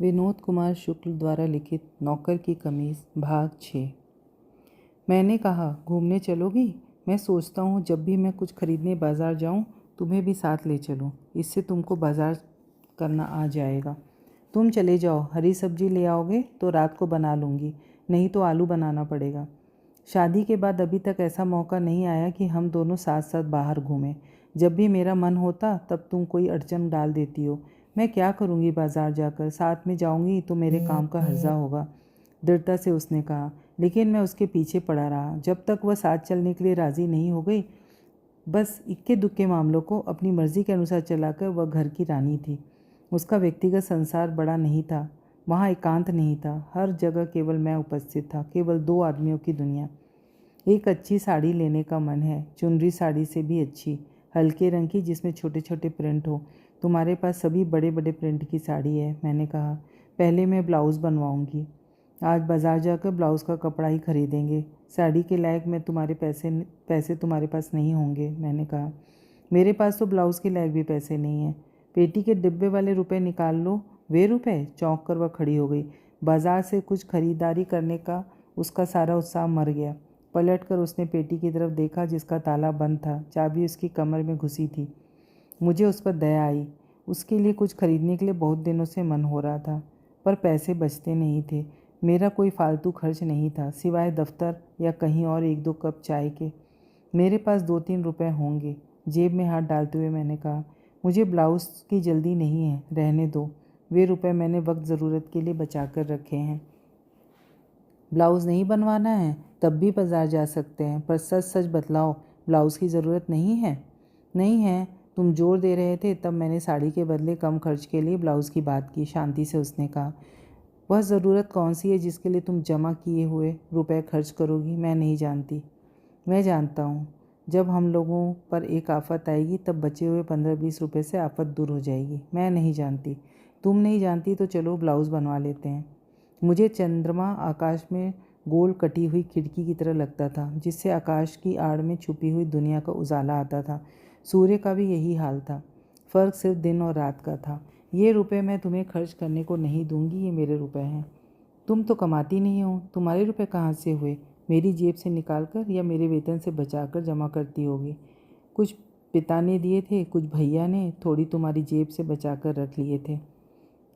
विनोद कुमार शुक्ल द्वारा लिखित नौकर की कमीज भाग 6। मैंने कहा, घूमने चलोगी? मैं सोचता हूँ जब भी मैं कुछ खरीदने बाज़ार जाऊँ तुम्हें भी साथ ले चलूँ। इससे तुमको बाज़ार करना आ जाएगा। तुम चले जाओ, हरी सब्जी ले आओगे तो रात को बना लूँगी, नहीं तो आलू बनाना पड़ेगा। शादी के बाद अभी तक ऐसा मौका नहीं आया कि हम दोनों साथ साथ बाहर घूमें। जब भी मेरा मन होता तब तुम कोई अड़चन डाल देती हो। मैं क्या करूँगी बाज़ार जाकर? साथ में जाऊँगी तो मेरे काम का हर्जा होगा, दृढ़ता से उसने कहा। लेकिन मैं उसके पीछे पड़ा रहा जब तक वह साथ चलने के लिए राज़ी नहीं हो गई। बस इक्के दुक्के मामलों को अपनी मर्ज़ी के अनुसार चलाकर वह घर की रानी थी। उसका व्यक्तिगत संसार बड़ा नहीं था, वहाँ एकांत नहीं था। हर जगह केवल मैं उपस्थित था, केवल 2 आदमियों की दुनिया। एक अच्छी साड़ी लेने का मन है, चुनरी साड़ी से भी अच्छी, हल्के रंग की जिसमें छोटे छोटे प्रिंट हो। तुम्हारे पास सभी बड़े बड़े प्रिंट की साड़ी है? मैंने कहा। पहले मैं ब्लाउज़ बनवाऊंगी। आज बाज़ार जाकर ब्लाउज़ का कपड़ा ही खरीदेंगे। साड़ी के लायक मैं तुम्हारे पैसे तुम्हारे पास नहीं होंगे। मैंने कहा। मेरे पास तो ब्लाउज़ के लायक भी पैसे नहीं हैं। पेटी के डिब्बे वाले रुपए निकाल लो। वे रुपए? चौंक कर वह खड़ी हो गई। बाज़ार से कुछ खरीदारी करने का उसका सारा उत्साह मर गया। पलटकर उसने पेटी की तरफ देखा जिसका ताला बंद था, चाबी उसकी कमर में घुसी थी। मुझे उस पर दया आई। उसके लिए कुछ खरीदने के लिए बहुत दिनों से मन हो रहा था, पर पैसे बचते नहीं थे। मेरा कोई फालतू खर्च नहीं था, सिवाय दफ्तर या कहीं और 1-2 कप चाय के। मेरे पास 2-3 रुपए होंगे। जेब में हाथ डालते हुए मैंने कहा, मुझे ब्लाउज़ की जल्दी नहीं है, रहने दो। वे रुपए मैंने वक्त ज़रूरत के लिए बचा कर रखे हैं। ब्लाउज़ नहीं बनवाना है तब भी बाज़ार जा सकते हैं, पर सच सच बतलाओ, ब्लाउज़ की ज़रूरत नहीं है? नहीं है। तुम जोर दे रहे थे तब मैंने साड़ी के बदले कम खर्च के लिए ब्लाउज़ की बात की, शांति से उसने कहा। वह ज़रूरत कौन सी है जिसके लिए तुम जमा किए हुए रुपए खर्च करोगी? मैं नहीं जानती। मैं जानता हूँ। जब हम लोगों पर एक आफ़त आएगी तब बचे हुए 15-20 रुपये से आफ़त दूर हो जाएगी। मैं नहीं जानती। तुम नहीं जानती तो चलो ब्लाउज़ बनवा लेते हैं। मुझे चंद्रमा आकाश में गोल कटी हुई खिड़की की तरह लगता था, जिससे आकाश की आड़ में छुपी हुई दुनिया का उजाला आता था। सूर्य का भी यही हाल था, फ़र्क सिर्फ दिन और रात का था। ये रुपए मैं तुम्हें खर्च करने को नहीं दूंगी, ये मेरे रुपए हैं। तुम तो कमाती नहीं हो, तुम्हारे रुपए कहाँ से हुए? मेरी जेब से निकाल कर या मेरे वेतन से बचा कर जमा करती होगी। कुछ पिता ने दिए थे, कुछ भैया ने, थोड़ी तुम्हारी जेब से बचा कर रख लिए थे।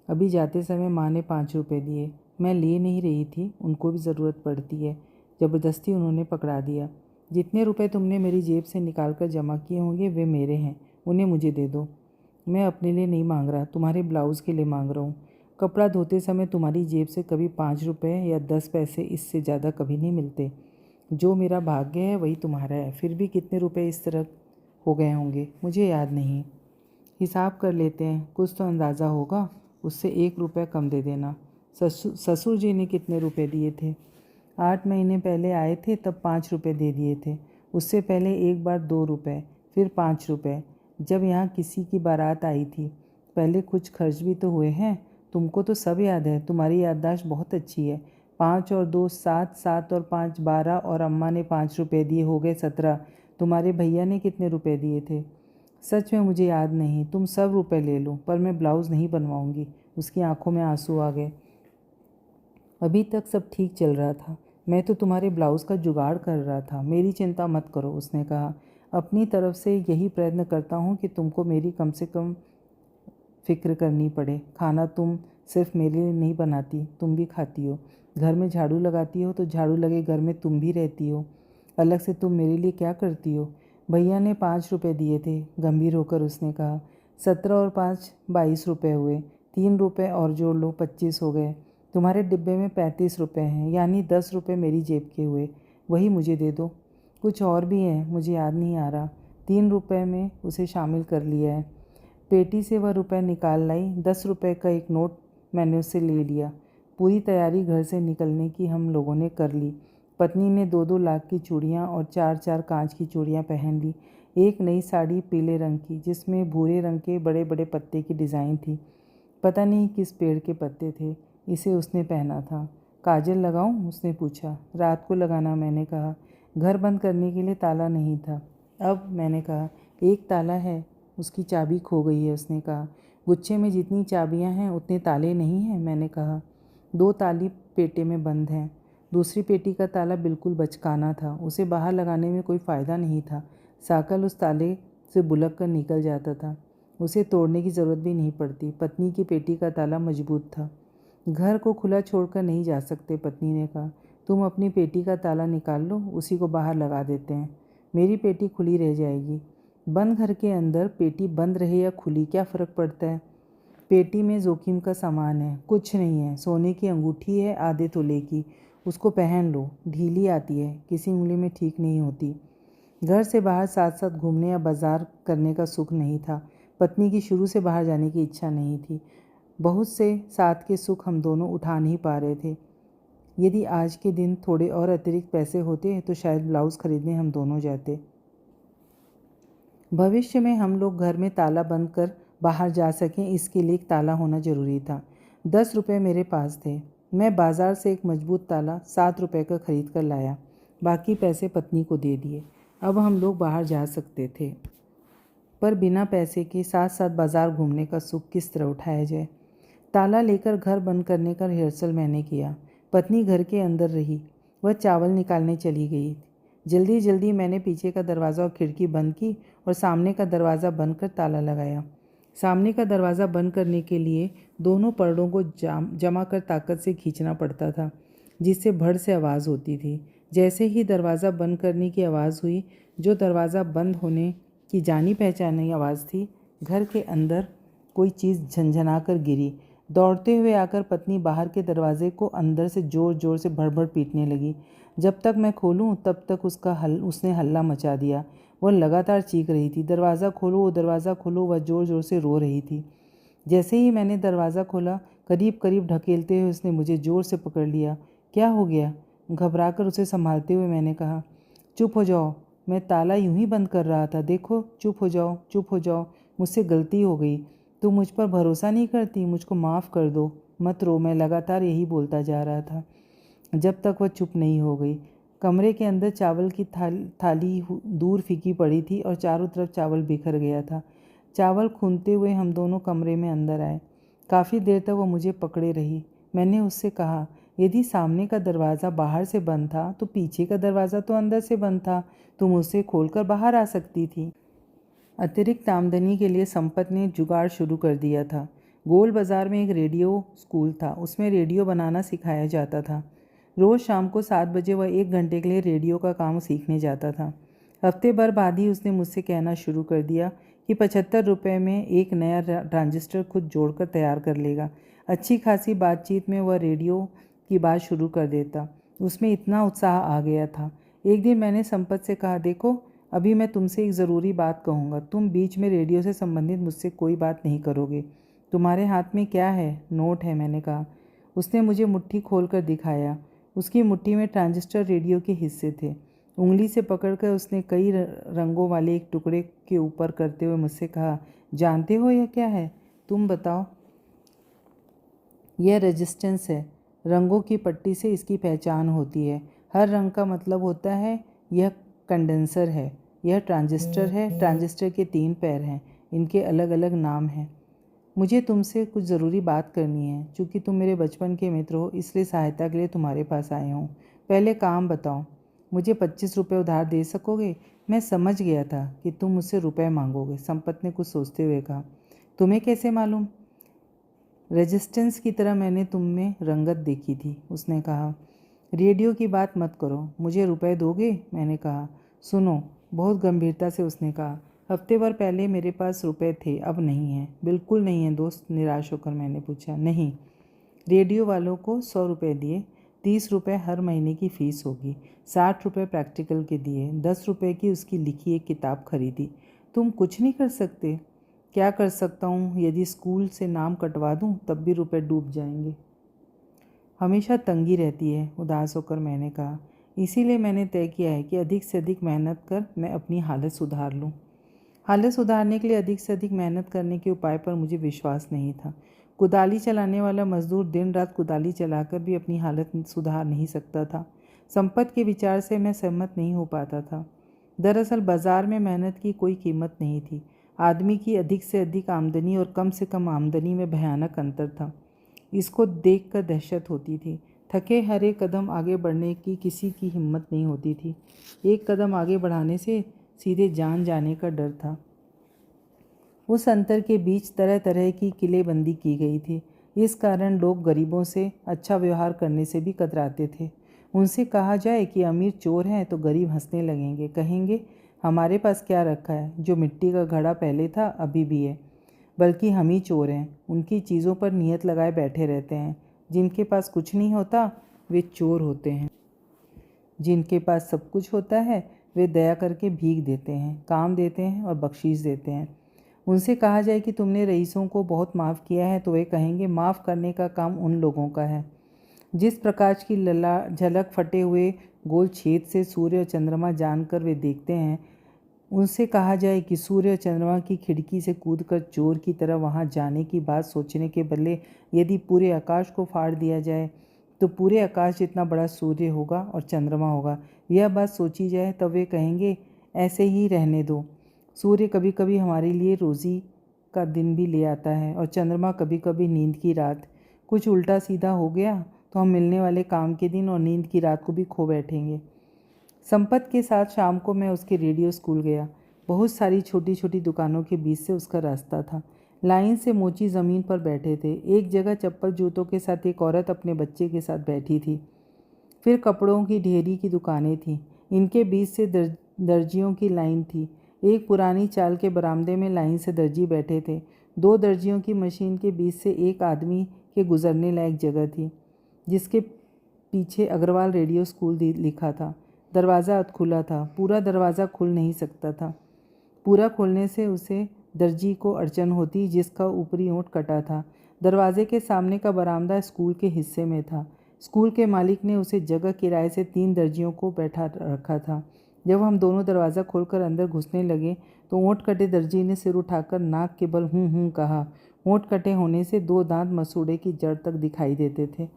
अभी जाते समय माँ ने 5 रुपये दिए। मैं ले नहीं रही थी, उनको भी ज़रूरत पड़ती है। ज़बरदस्ती उन्होंने पकड़ा दिया। जितने रुपए तुमने मेरी जेब से निकाल कर जमा किए होंगे वे मेरे हैं, उन्हें मुझे दे दो। मैं अपने लिए नहीं मांग रहा, तुम्हारे ब्लाउज़ के लिए मांग रहा हूँ। कपड़ा धोते समय तुम्हारी जेब से कभी 5 रुपये या 10 पैसे, इससे ज़्यादा कभी नहीं मिलते। जो मेरा भाग्य है वही तुम्हारा है। फिर भी कितने रुपए इस तरह हो गए होंगे मुझे याद नहीं। हिसाब कर लेते हैं, कुछ तो अंदाज़ा होगा। उससे 1 रुपया कम दे देना। ससुर जी ने कितने रुपए दिए थे? 8 महीने पहले आए थे तब 5 रुपये दे दिए थे। उससे पहले एक बार 2 रुपये, फिर 5 रुपये, जब यहाँ किसी की बारात आई थी। पहले कुछ खर्च भी तो हुए हैं। तुमको तो सब याद है, तुम्हारी याददाश्त बहुत अच्छी है। 5 और 2 7, 7 और 5 12, और अम्मा ने 5 रुपये दिए, हो गए 17। तुम्हारे भैया ने कितने रुपये दिए थे? सच में मुझे याद नहीं। तुम सब रुपए ले लो, पर मैं ब्लाउज़ नहीं बनवाऊंगी। उसकी आंखों में आंसू आ गए। अभी तक सब ठीक चल रहा था। मैं तो तुम्हारे ब्लाउज़ का जुगाड़ कर रहा था। मेरी चिंता मत करो, उसने कहा। अपनी तरफ से यही प्रयत्न करता हूँ कि तुमको मेरी कम से कम फ़िक्र करनी पड़े। खाना तुम सिर्फ मेरे लिए नहीं बनाती, तुम भी खाती हो। घर में झाड़ू लगाती हो तो झाड़ू लगे घर में तुम भी रहती हो। अलग से तुम मेरे लिए क्या करती हो? भैया ने 5 रुपये दिए थे, गंभीर होकर उसने कहा। 17 और 5 22 रुपये हुए। 3 रुपये और जोड़ लो, 25 हो गए। तुम्हारे डिब्बे में 35 रुपये हैं, यानी 10 रुपये मेरी जेब के हुए। वही मुझे दे दो। कुछ और भी है, मुझे याद नहीं आ रहा। 3 रुपये में उसे शामिल कर लिया है। पेटी से वह रुपए निकाल लाई। 10 रुपये का एक नोट मैंने उससे ले लिया। पूरी तैयारी घर से निकलने की हम लोगों ने कर ली। पत्नी ने 2-2 लाख की चूड़ियाँ और 4-4 कांच की चूड़ियाँ पहन ली। एक नई साड़ी पीले रंग की, जिसमें भूरे रंग के बड़े बड़े पत्ते की डिज़ाइन थी। पता नहीं किस पेड़ के पत्ते थे। इसे उसने पहना था। काजल लगाऊं? उसने पूछा। रात को लगाना, मैंने कहा। घर बंद करने के लिए ताला नहीं था। अब मैंने कहा, एक ताला है, उसकी चाबी खो गई है, उसने कहा। गुच्छे में जितनी चाबियां हैं उतने ताले नहीं हैं, मैंने कहा। 2 ताली पेटे में बंद हैं। दूसरी पेटी का ताला बिल्कुल बचकाना था, उसे बाहर लगाने में कोई फ़ायदा नहीं था। साकल उस ताले से बुलक कर निकल जाता था, उसे तोड़ने की ज़रूरत भी नहीं पड़ती। पत्नी की पेटी का ताला मजबूत था। घर को खुला छोड़कर नहीं जा सकते, पत्नी ने कहा। तुम अपनी पेटी का ताला निकाल लो, उसी को बाहर लगा देते हैं। मेरी पेटी खुली रह जाएगी। बंद घर के अंदर पेटी बंद रहे या खुली क्या फ़र्क पड़ता है? पेटी में जोखिम का सामान है, कुछ नहीं है। सोने की अंगूठी है, आधे तोले की, उसको पहन लो। ढीली आती है, किसी उंगली में ठीक नहीं होती। घर से बाहर साथ साथ घूमने या बाजार करने का सुख नहीं था। पत्नी की शुरू से बाहर जाने की इच्छा नहीं थी। बहुत से साथ के सुख हम दोनों उठा नहीं पा रहे थे। यदि आज के दिन थोड़े और अतिरिक्त पैसे होते तो शायद ब्लाउज़ खरीदने हम दोनों जाते। भविष्य में हम लोग घर में ताला बंद कर बाहर जा सकें, इसके लिए एक ताला होना ज़रूरी था। 10 रुपये मेरे पास थे। मैं बाज़ार से एक मजबूत ताला 7 रुपये का खरीद कर लाया। बाकी पैसे पत्नी को दे दिए। अब हम लोग बाहर जा सकते थे, पर बिना पैसे के साथ साथ बाज़ार घूमने का सुख किस तरह उठाया जाए? ताला लेकर घर बंद करने का रिहर्सल मैंने किया। पत्नी घर के अंदर रही। वह चावल निकालने चली गई। जल्दी जल्दी मैंने पीछे का दरवाज़ा और खिड़की बंद की और सामने का दरवाज़ा बंद कर ताला लगाया। सामने का दरवाज़ा बंद करने के लिए दोनों परडों को जमा कर ताकत से खींचना पड़ता था, जिससे भड़ से आवाज़ होती थी। जैसे ही दरवाज़ा बंद करने की आवाज़ हुई, जो दरवाज़ा बंद होने की जानी पहचानी आवाज़ थी, घर के अंदर कोई चीज़ झंझना कर गिरी। दौड़ते हुए आकर पत्नी बाहर के दरवाजे को अंदर से ज़ोर ज़ोर से भड़-भड़ पीटने लगी। जब तक मैं खोलूं तब तक उसने हल्ला मचा दिया। वह लगातार चीख रही थी, दरवाज़ा खोलो, दरवाज़ा खोलो। वह ज़ोर ज़ोर से रो रही थी। जैसे ही मैंने दरवाज़ा खोला, करीब करीब ढकेलते हुए उसने मुझे ज़ोर से पकड़ लिया। क्या हो गया? घबराकर उसे संभालते हुए मैंने कहा, चुप हो जाओ, मैं ताला यूं ही बंद कर रहा था। देखो, चुप हो जाओ, चुप हो जाओ, मुझसे गलती हो गई। तुम मुझ पर भरोसा नहीं करती, मुझको माफ़ कर दो, मत रो। मैं लगातार यही बोलता जा रहा था जब तक वह चुप नहीं हो गई। कमरे के अंदर चावल की थाली दूर फीकी पड़ी थी और चारों तरफ चावल बिखर गया था। चावल खूंदते हुए हम दोनों कमरे में अंदर आए। काफ़ी देर तक वह मुझे पकड़े रही। मैंने उससे कहा, यदि सामने का दरवाज़ा बाहर से बंद था तो पीछे का दरवाज़ा तो अंदर से बंद था। तुम उसे खोलकर बाहर आ सकती थी। अतिरिक्त आमदनी के लिए संपत ने जुगाड़ शुरू कर दिया था। गोल बाज़ार में एक रेडियो स्कूल था, उसमें रेडियो बनाना सिखाया जाता था। रोज़ शाम को 7 बजे वह 1 घंटे के लिए रेडियो का काम सीखने जाता था। हफ्ते भर बाद ही उसने मुझसे कहना शुरू कर दिया कि 75 रुपये में एक नया ट्रांजिस्टर खुद जोड़कर तैयार कर लेगा। अच्छी खासी बातचीत में वह रेडियो की बात शुरू कर देता। उसमें इतना उत्साह आ गया था। एक दिन मैंने संपत से कहा, देखो, अभी मैं तुमसे एक ज़रूरी बात कहूँगा। तुम बीच में रेडियो से संबंधित मुझसे कोई बात नहीं करोगे। तुम्हारे हाथ में क्या है? नोट है, मैंने कहा। उसने मुझे मुट्ठी खोलकर दिखाया। उसकी मुट्ठी में ट्रांजिस्टर रेडियो के हिस्से थे। उंगली से पकड़कर उसने कई रंगों वाले एक टुकड़े के ऊपर करते हुए मुझसे कहा, जानते हो यह क्या है? तुम बताओ। यह रेजिस्टेंस है। रंगों की पट्टी से इसकी पहचान होती है। हर रंग का मतलब होता है यह कंडेंसर है, यह ट्रांजिस्टर है। ट्रांजिस्टर के 3 पैर हैं, इनके अलग अलग नाम हैं। मुझे तुमसे कुछ ज़रूरी बात करनी है। चूँकि तुम मेरे बचपन के मित्र हो, इसलिए सहायता के लिए तुम्हारे पास आया हूँ। पहले काम बताओ, मुझे 25 रुपये उधार दे सकोगे? मैं समझ गया था कि तुम मुझसे रुपए मांगोगे, संपत ने कुछ सोचते हुए कहा। तुम्हें कैसे मालूम? रेजिस्टेंस की तरह मैंने तुम में रंगत देखी थी, उसने कहा। रेडियो की बात मत करो, मुझे रुपए दोगे? मैंने कहा। सुनो, बहुत गंभीरता से उसने कहा, हफ्ते भर पहले मेरे पास रुपए थे, अब नहीं है। बिल्कुल नहीं है दोस्त, निराश होकर मैंने पूछा। नहीं। रेडियो वालों को 100 रुपये दिए, 30 रुपये हर महीने की फ़ीस होगी, 60 रुपये प्रैक्टिकल के दिए, 10 रुपये की उसकी लिखी एक किताब खरीदी। तुम कुछ नहीं कर सकते? क्या कर सकता हूँ? यदि स्कूल से नाम कटवा दूँ तब भी रुपए डूब जाएंगे। हमेशा तंगी रहती है, उदास होकर मैंने कहा। इसीलिए मैंने तय किया है कि अधिक से अधिक मेहनत कर मैं अपनी हालत सुधार लूँ। हालत सुधारने के लिए अधिक से अधिक मेहनत करने के उपाय पर मुझे विश्वास नहीं था। कुदाली चलाने वाला मजदूर दिन रात कुदाली चलाकर भी अपनी हालत सुधार नहीं सकता था। संपत के विचार से मैं सहमत नहीं हो पाता था। दरअसल बाजार में मेहनत की कोई कीमत नहीं थी। आदमी की अधिक से अधिक आमदनी और कम से कम आमदनी में भयानक अंतर था। इसको देखकर दहशत होती थी। थके हर एक कदम आगे बढ़ने की किसी की हिम्मत नहीं होती थी। एक कदम आगे बढ़ाने से सीधे जान जाने का डर था। उस अंतर के बीच तरह तरह की किलेबंदी की गई थी। इस कारण लोग गरीबों से अच्छा व्यवहार करने से भी कतराते थे। उनसे कहा जाए कि अमीर चोर हैं तो गरीब हंसने लगेंगे, कहेंगे हमारे पास क्या रखा है, जो मिट्टी का घड़ा पहले था अभी भी है। बल्कि हम ही चोर हैं, उनकी चीज़ों पर नियत लगाए बैठे रहते हैं। जिनके पास कुछ नहीं होता वे चोर होते हैं, जिनके पास सब कुछ होता है वे दया करके भीख देते हैं, काम देते हैं और बख्शीश देते हैं। उनसे कहा जाए कि तुमने रईसों को बहुत माफ़ किया है तो वे कहेंगे माफ़ करने का काम उन लोगों का है। जिस प्रकाश की लला झलक फटे हुए गोल छेद से सूर्य और चंद्रमा जानकर वे देखते हैं, उनसे कहा जाए कि सूर्य और चंद्रमा की खिड़की से कूदकर चोर की तरह वहां जाने की बात सोचने के बदले यदि पूरे आकाश को फाड़ दिया जाए तो पूरे आकाश जितना बड़ा सूर्य होगा और चंद्रमा होगा, यह बात सोची जाए तब वे कहेंगे ऐसे ही रहने दो। सूर्य कभी कभी हमारे लिए रोज़ी का दिन भी ले आता है और चंद्रमा कभी कभी नींद की रात। कुछ उल्टा सीधा हो गया तो हम मिलने वाले काम के दिन और नींद की रात को भी खो बैठेंगे। संपत के साथ शाम को मैं उसके रेडियो स्कूल गया। बहुत सारी छोटी छोटी दुकानों के बीच से उसका रास्ता था। लाइन से मोची ज़मीन पर बैठे थे। एक जगह चप्पल जूतों के साथ एक औरत अपने बच्चे के साथ बैठी थी। फिर कपड़ों की ढेरी की दुकानें थीं। इनके बीच से दर्जियों की लाइन थी। एक पुरानी चाल के बरामदे में लाइन से दर्जी बैठे थे। दो दर्जियों की मशीन के बीच से एक आदमी के गुजरने लायक जगह थी, जिसके पीछे अग्रवाल रेडियो स्कूल लिखा था। दरवाज़ा खुला था। पूरा दरवाज़ा खुल नहीं सकता था। पूरा खोलने से उसे दर्जी को अड़चन होती, जिसका ऊपरी ओंठ कटा था। दरवाजे के सामने का बरामदा स्कूल के हिस्से में था। स्कूल के मालिक ने उसे जगह किराए से 3 दर्जियों को बैठा रखा था। जब हम दोनों दरवाज़ा खोलकर अंदर घुसने लगे तो ओंठ कटे दर्जी ने सिर उठाकर नाक के बल हूँ कहा। ओंठ कटे होने से 2 दांत मसूड़े की जड़ तक दिखाई देते थे।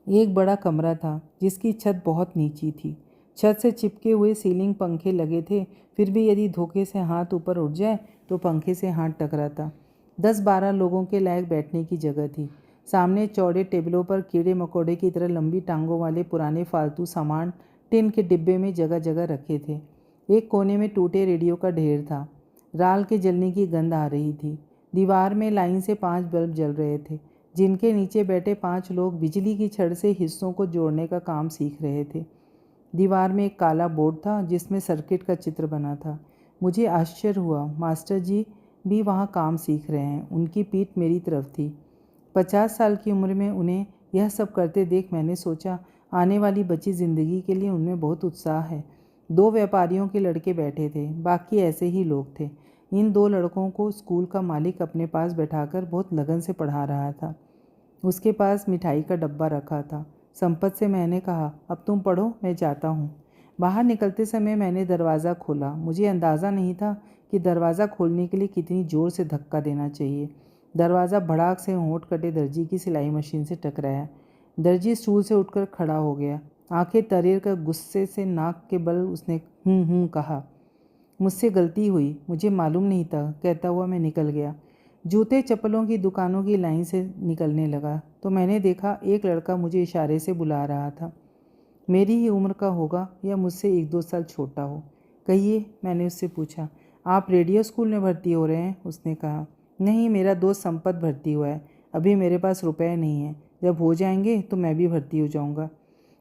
एक बड़ा कमरा था जिसकी छत बहुत नीची थी। छत से चिपके हुए सीलिंग पंखे लगे थे, फिर भी यदि धोखे से हाथ ऊपर उठ जाए तो पंखे से हाथ टकराता। 10-12 लोगों के लायक बैठने की जगह थी। सामने चौड़े टेबलों पर कीड़े मकोड़े की तरह लंबी टांगों वाले पुराने फालतू सामान टिन के डिब्बे में जगह जगह रखे थे। एक कोने में टूटे रेडियो का ढेर था। राल के जलने की गंध आ रही थी। दीवार में लाइन से 5 बल्ब जल रहे थे, जिनके नीचे बैठे 5 लोग बिजली की छड़ से हिस्सों को जोड़ने का काम सीख रहे थे। दीवार में एक काला बोर्ड था जिसमें सर्किट का चित्र बना था। मुझे आश्चर्य हुआ, मास्टर जी भी वहाँ काम सीख रहे हैं। उनकी पीठ मेरी तरफ थी। 50 साल की उम्र में उन्हें यह सब करते देख मैंने सोचा आने वाली बची ज़िंदगी के लिए उनमें बहुत उत्साह है। 2 व्यापारियों के लड़के बैठे थे, बाकी ऐसे ही लोग थे। इन 2 लड़कों को स्कूल का मालिक अपने पास बैठाकर बहुत लगन से पढ़ा रहा था। उसके पास मिठाई का डब्बा रखा था। संपत से मैंने कहा, अब तुम पढ़ो, मैं जाता हूँ। बाहर निकलते समय मैंने दरवाज़ा खोला। मुझे अंदाज़ा नहीं था कि दरवाज़ा खोलने के लिए कितनी ज़ोर से धक्का देना चाहिए। दरवाज़ा भड़ाक से होंठ कटे दर्जी की सिलाई मशीन से टकराया। दर्जी स्टूल से उठकर खड़ा हो गया। आंखें तरेर कर गुस्से से नाक के बल उसने कहा। मुझसे गलती हुई, मुझे मालूम नहीं था, कहता हुआ मैं निकल गया। जूते चप्पलों की दुकानों की लाइन से निकलने लगा तो मैंने देखा एक लड़का मुझे इशारे से बुला रहा था। मेरी ही उम्र का होगा या मुझसे 1-2 साल छोटा हो। कहिए, मैंने उससे पूछा। आप रेडियो स्कूल में भर्ती हो रहे हैं? उसने कहा। नहीं, मेरा दोस्त संपत भर्ती हुआ है। अभी मेरे पास रुपए नहीं हैं। जब हो जाएंगे तो मैं भी भर्ती हो जाऊंगा।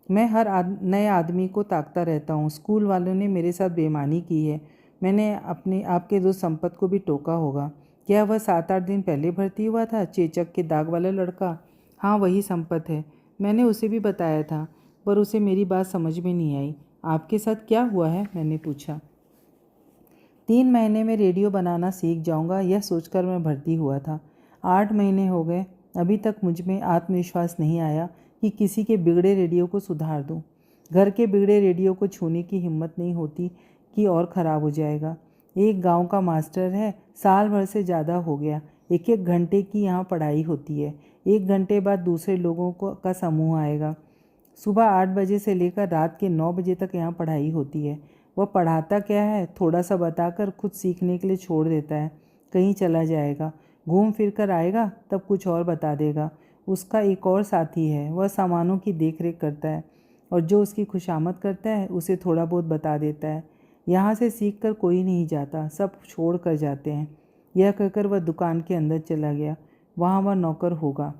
मैं हर नए आदमी को ताकता रहता हूँ। स्कूल वालों ने मेरे साथ बेईमानी की है। मैंने अपने आपके दोस्त संपत को भी टोका होगा। क्या वह 7-8 दिन पहले भर्ती हुआ था, चेचक के दाग वाला लड़का? हाँ, वही संपत है। मैंने उसे भी बताया था, पर उसे मेरी बात समझ में नहीं आई। आपके साथ क्या हुआ है? मैंने पूछा। 3 महीने में रेडियो बनाना सीख जाऊंगा, यह सोचकर मैं भर्ती हुआ था। 8 महीने हो गए, अभी तक मुझ में आत्मविश्वास नहीं आया कि किसी के बिगड़े रेडियो को सुधार दूं। घर के बिगड़े रेडियो को छूने की हिम्मत नहीं होती कि और ख़राब हो जाएगा। एक गांव का मास्टर है, साल भर से ज़्यादा हो गया। 1-1 घंटे की यहाँ पढ़ाई होती है। 1 घंटे बाद दूसरे लोगों का समूह आएगा। सुबह 8 बजे से लेकर रात के 9 बजे तक यहाँ पढ़ाई होती है। वह पढ़ाता क्या है, थोड़ा सा बताकर खुद सीखने के लिए छोड़ देता है। कहीं चला जाएगा, घूम फिर कर आएगा, तब कुछ और बता देगा। उसका एक और साथी है, वह सामानों की देख रेख करता है और जो उसकी खुशामद करता है उसे थोड़ा बहुत बता देता है। यहाँ से सीख कर कोई नहीं जाता, सब छोड़ कर जाते हैं। यह कहकर वह दुकान के अंदर चला गया। वहाँ वह नौकर होगा।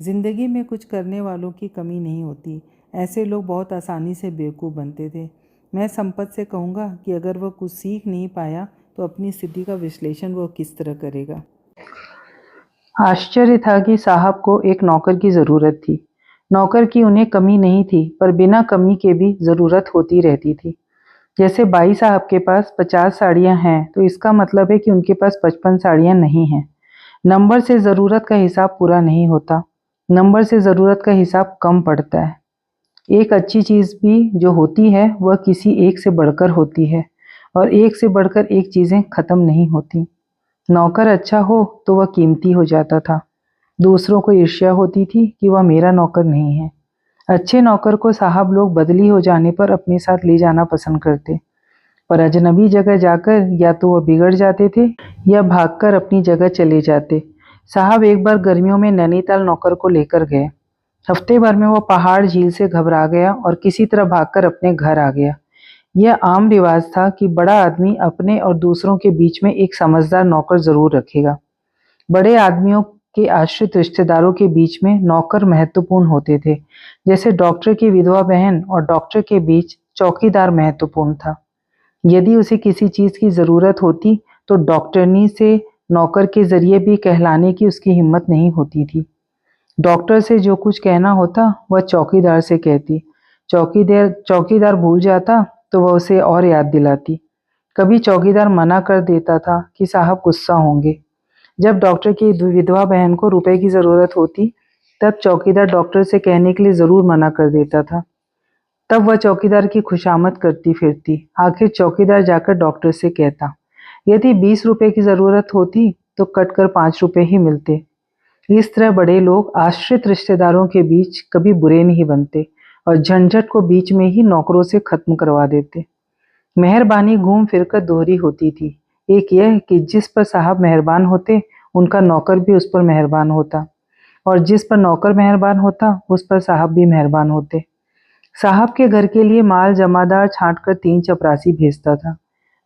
ज़िंदगी में कुछ करने वालों की कमी नहीं होती। ऐसे लोग बहुत आसानी से बेवकूफ़ बनते थे। मैं संपत से कहूँगा कि अगर वह कुछ सीख नहीं पाया तो अपनी स्थिति का विश्लेषण वह किस तरह करेगा। आश्चर्य था कि साहब को एक नौकर की ज़रूरत थी। नौकर की उन्हें कमी नहीं थी, पर बिना कमी के भी ज़रूरत होती रहती थी। जैसे बाई साहब के पास 50 साड़ियाँ हैं तो इसका मतलब है कि उनके पास 55 साड़ियाँ नहीं हैं। नंबर से ज़रूरत का हिसाब पूरा नहीं होता, नंबर से ज़रूरत का हिसाब कम पड़ता है। एक अच्छी चीज़ भी जो होती है वह किसी एक से बढ़कर होती है और एक से बढ़कर एक चीज़ें ख़त्म नहीं होती। नौकर अच्छा हो तो वह कीमती हो जाता था। दूसरों को ईर्ष्या होती थी कि वह मेरा नौकर नहीं है। अच्छे नौकर को साहब लोग बदली हो जाने पर अपने साथ ले जाना पसंद करते, पर अजनबी जगह जाकर या तो वह बिगड़ जाते थे या भागकर अपनी जगह चले जाते। साहब एक बार गर्मियों में नैनीताल नौकर को लेकर गए। हफ्ते भर में वह पहाड़ झील से घबरा गया और किसी तरह भागकर अपने घर आ गया। यह आम रिवाज था कि बड़ा आदमी अपने और दूसरों के बीच में एक समझदार नौकर जरूर रखेगा। बड़े आदमियों के आश्रित रिश्तेदारों के बीच में नौकर महत्वपूर्ण होते थे। जैसे डॉक्टर की विधवा बहन और डॉक्टर के बीच चौकीदार महत्वपूर्ण था। यदि उसे किसी चीज की जरूरत होती तो डॉक्टरनी से नौकर के जरिए भी कहलाने की उसकी हिम्मत नहीं होती थी। डॉक्टर से जो कुछ कहना होता वह चौकीदार से कहती। चौकीदार भूल जाता तो वह उसे और याद दिलाती। कभी चौकीदार मना कर देता था कि साहब गुस्सा होंगे। जब डॉक्टर की विधवा बहन को रुपए की जरूरत होती तब चौकीदार डॉक्टर से कहने के लिए जरूर मना कर देता था। तब वह चौकीदार की खुशामद करती फिरती। आखिर चौकीदार जाकर डॉक्टर से कहता, यदि 20 रुपए की जरूरत होती तो कटकर 5 रुपए ही मिलते। इस तरह बड़े लोग आश्रित रिश्तेदारों के बीच कभी बुरे नहीं बनते और झंझट को बीच में ही नौकरों से खत्म करवा देते। मेहरबानी घूम फिरकर दोहरी होती थी। एक यह कि जिस पर साहब मेहरबान होते उनका नौकर भी उस पर मेहरबान होता और जिस पर नौकर मेहरबान होता उस पर साहब भी मेहरबान होते। साहब के घर के लिए माल जमादार छांट कर 3 चपरासी भेजता था।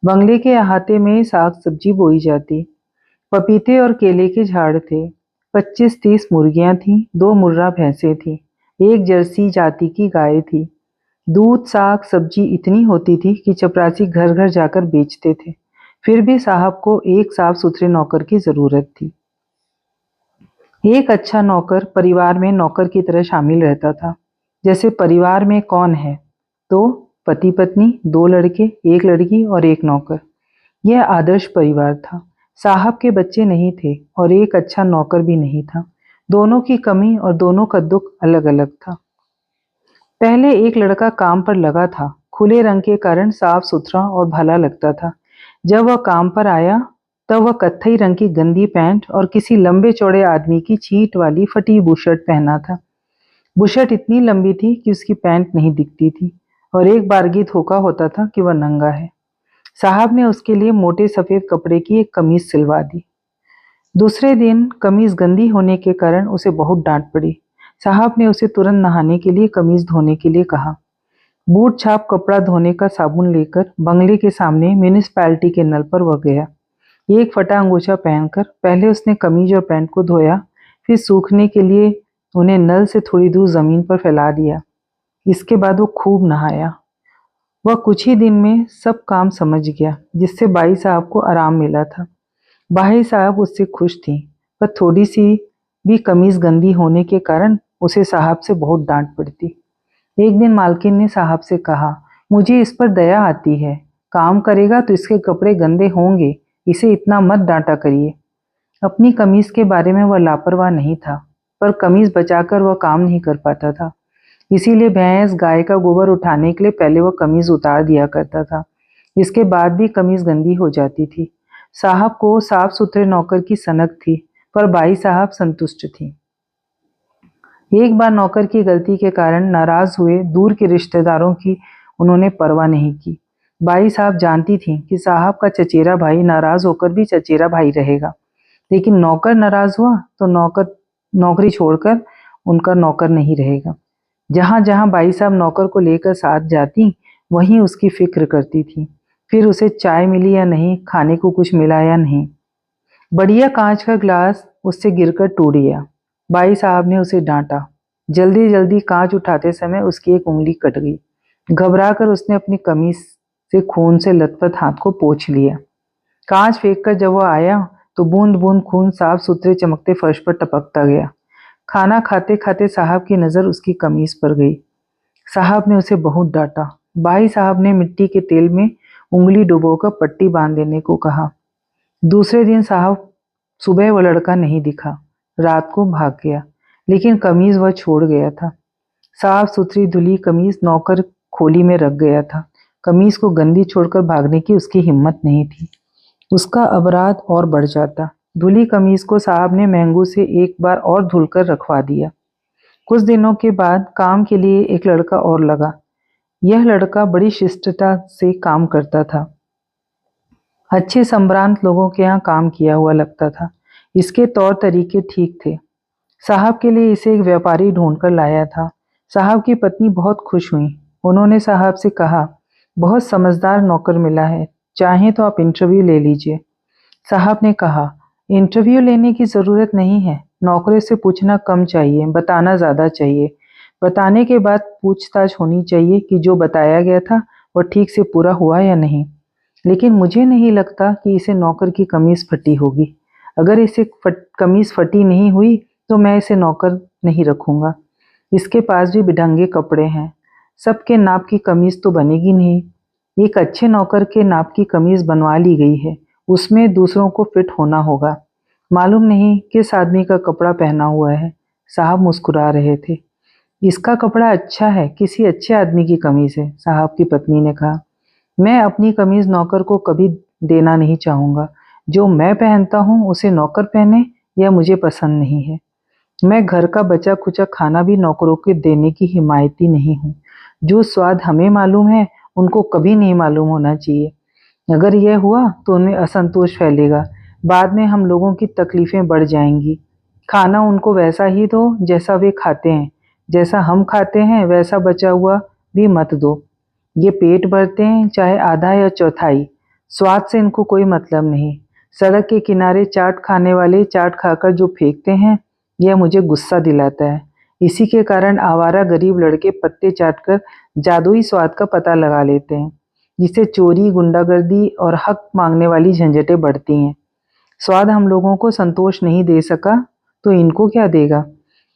बंगले के अहाते में साग सब्जी बोई जाती। पपीते और केले के झाड़ थे। 25-30 मुर्गियां थीं, 2 मुर्रा भैंसें थीं, एक जर्सी जाति की गाय थी। दूध साग सब्जी इतनी होती थी कि चपरासी घर घर जाकर बेचते थे। फिर भी साहब को एक साफ सुथरे नौकर की जरूरत थी। एक अच्छा नौकर परिवार में नौकर की तरह शामिल रहता था। जैसे परिवार में कौन है तो पति पत्नी, 2 लड़के, 1 लड़की और 1 नौकर। यह आदर्श परिवार था। साहब के बच्चे नहीं थे और एक अच्छा नौकर भी नहीं था। दोनों की कमी और दोनों का दुख अलग अलग था। पहले एक लड़का काम पर लगा था। खुले रंग के कारण साफ सुथरा और भला लगता था। जब वह काम पर आया तब वह कत्थई रंग की गंदी पैंट और किसी लंबे चौड़े आदमी की छींट वाली फटी बुशर्ट पहना था। बुशर्ट इतनी लंबी थी कि उसकी पैंट नहीं दिखती थी और एक बारगी धोखा होता था कि वह नंगा है। साहब ने उसके लिए मोटे सफेद कपड़े की एक कमीज सिलवा दी। दूसरे दिन कमीज गंदी होने के कारण उसे बहुत डांट पड़ी। साहब ने उसे तुरंत नहाने के लिए कमीज धोने के लिए कहा। बूट छाप कपड़ा धोने का साबुन लेकर बंगले के सामने म्यूनिसपैलिटी के नल पर वह गया। एक फटा अंगूछा पहनकर पहले उसने कमीज और पैंट को धोया, फिर सूखने के लिए उन्हें नल से थोड़ी दूर जमीन पर फैला दिया। इसके बाद वो खूब नहाया। वह कुछ ही दिन में सब काम समझ गया, जिससे बाई साहब को आराम मिला था। बाई साहब उससे खुश थी, पर थोड़ी सी भी कमीज गंदी होने के कारण उसे साहब से बहुत डांट पड़ती। एक दिन मालकिन ने साहब से कहा, मुझे इस पर दया आती है, काम करेगा तो इसके कपड़े गंदे होंगे, इसे इतना मत डांटा करिए। अपनी कमीज के बारे में वह लापरवाह नहीं था, पर कमीज बचाकर वह काम नहीं कर पाता था। इसीलिए भैंस गाय का गोबर उठाने के लिए पहले वह कमीज उतार दिया करता था। इसके बाद भी कमीज गंदी हो जाती थी। साहब को साफ सुथरे नौकर की सनक थी, पर बाई साहब संतुष्ट थी। एक बार नौकर की गलती के कारण नाराज हुए दूर के रिश्तेदारों की उन्होंने परवाह नहीं की। बाई साहब जानती थी कि साहब का चचेरा भाई नाराज होकर भी चचेरा भाई रहेगा, लेकिन नौकर नाराज हुआ तो नौकर नौकरी छोड़कर उनका नौकर नहीं रहेगा। जहां जहां बाई साहब नौकर को लेकर साथ जाती, वहीं उसकी फिक्र करती थी। फिर उसे चाय मिली या नहीं, खाने को कुछ मिला या नहीं। बढ़िया कांच का ग्लास उससे गिरकर टूट गया। बाई साहब ने उसे डांटा। जल्दी जल्दी कांच उठाते समय उसकी एक उंगली कट गई। घबराकर उसने अपनी कमीज से खून से लथपथ हाथ को पोंछ लिया। कांच फेंककर जब वो आया तो बूंद बूंद खून साफ सुथरे चमकते फर्श पर टपकता गया। खाना खाते खाते साहब की नजर उसकी कमीज पर गई। साहब ने उसे बहुत डांटा। भाई साहब ने मिट्टी के तेल में उंगली डुबोकर पट्टी बांध देने को कहा। दूसरे दिन साहब सुबह वो लड़का नहीं दिखा। रात को भाग गया, लेकिन कमीज वह छोड़ गया था। साफ सुथरी धुली कमीज नौकर खोली में रख गया था। कमीज को गंदी छोड़कर भागने की उसकी हिम्मत नहीं थी। उसका अपराध और बढ़ जाता। धुली कमीज को साहब ने महंगू से एक बार और धुलकर रखवा दिया। कुछ दिनों के बाद काम के लिए एक लड़का और लगा। यह लड़का बड़ी शिष्टता से काम करता था। अच्छे संभ्रांत लोगों के यहाँ काम किया हुआ लगता था। इसके तौर तरीके ठीक थे। साहब के लिए इसे एक व्यापारी ढूंढकर लाया था। साहब की पत्नी बहुत खुश हुई। उन्होंने साहब से कहा, बहुत समझदार नौकर मिला है, चाहें तो आप इंटरव्यू ले लीजिए। साहब ने कहा, इंटरव्यू लेने की जरूरत नहीं है। नौकरी से पूछना कम चाहिए, बताना ज्यादा चाहिए। बताने के बाद पूछताछ होनी चाहिए कि जो बताया गया था वह ठीक से पूरा हुआ या नहीं। लेकिन मुझे नहीं लगता कि इसे नौकर की कमीज फटी होगी। अगर इसे कमीज फटी नहीं हुई तो मैं इसे नौकर नहीं रखूंगा। इसके पास भी बिढंगे कपड़े हैं। सबके नाप की कमीज तो बनेगी नहीं। एक अच्छे नौकर के नाप की कमीज बनवा ली गई है, उसमें दूसरों को फिट होना होगा। मालूम नहीं किस आदमी का कपड़ा पहना हुआ है। साहब मुस्कुरा रहे थे। इसका कपड़ा अच्छा है, किसी अच्छे आदमी की कमीज है, साहब की पत्नी ने कहा। मैं अपनी कमीज नौकर को कभी देना नहीं चाहूंगा। जो मैं पहनता हूं उसे नौकर पहने, यह मुझे पसंद नहीं है। मैं घर का बचा खुचा खाना भी नौकरों के देने की हिमायती नहीं हूँ। जो स्वाद हमें मालूम है उनको कभी नहीं मालूम होना चाहिए। अगर यह हुआ तो उनमें असंतोष फैलेगा। बाद में हम लोगों की तकलीफें बढ़ जाएंगी। खाना उनको वैसा ही दो जैसा वे खाते हैं। जैसा हम खाते हैं वैसा बचा हुआ भी मत दो। ये पेट भरते हैं, चाहे आधा या चौथाई। स्वाद से इनको कोई मतलब नहीं। सड़क के किनारे चाट खाने वाले चाट खाकर जो फेंकते हैं, यह मुझे गुस्सा दिलाता है। इसी के कारण आवारा गरीब लड़के पत्ते चाटकर जादुई स्वाद का पता लगा लेते हैं, जिससे चोरी, गुंडागर्दी और हक मांगने वाली झंझटें बढ़ती हैं। स्वाद हम लोगों को संतोष नहीं दे सका तो इनको क्या देगा।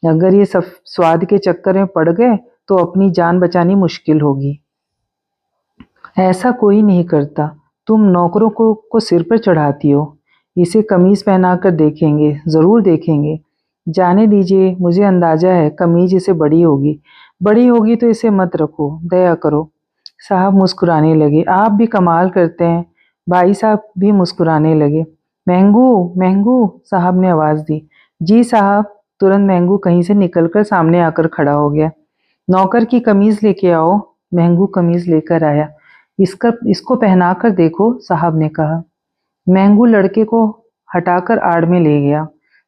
अगर ये सब स्वाद के चक्कर में पड़ गए तो अपनी जान बचानी मुश्किल होगी। ऐसा कोई नहीं करता। तुम नौकरों को सिर पर चढ़ाती हो। इसे कमीज पहनाकर देखेंगे, जरूर देखेंगे। जाने दीजिए, मुझे अंदाजा है कमीज इसे बड़ी होगी। बड़ी होगी तो इसे मत रखो, दया करो। साहब मुस्कुराने लगे। आप भी कमाल करते हैं। भाई साहब भी मुस्कुराने लगे। महंगू, महंगू, साहब ने आवाज दी। जी साहब। तुरंत महंगू कहीं से निकलकर सामने आकर खड़ा हो गया। नौकर की कमीज लेके आओ। महंगू कमीज लेकर आया। इसको पहना कर देखो, साहब ने कहा। महंगू लड़के को हटाकर आड़ में ले गया।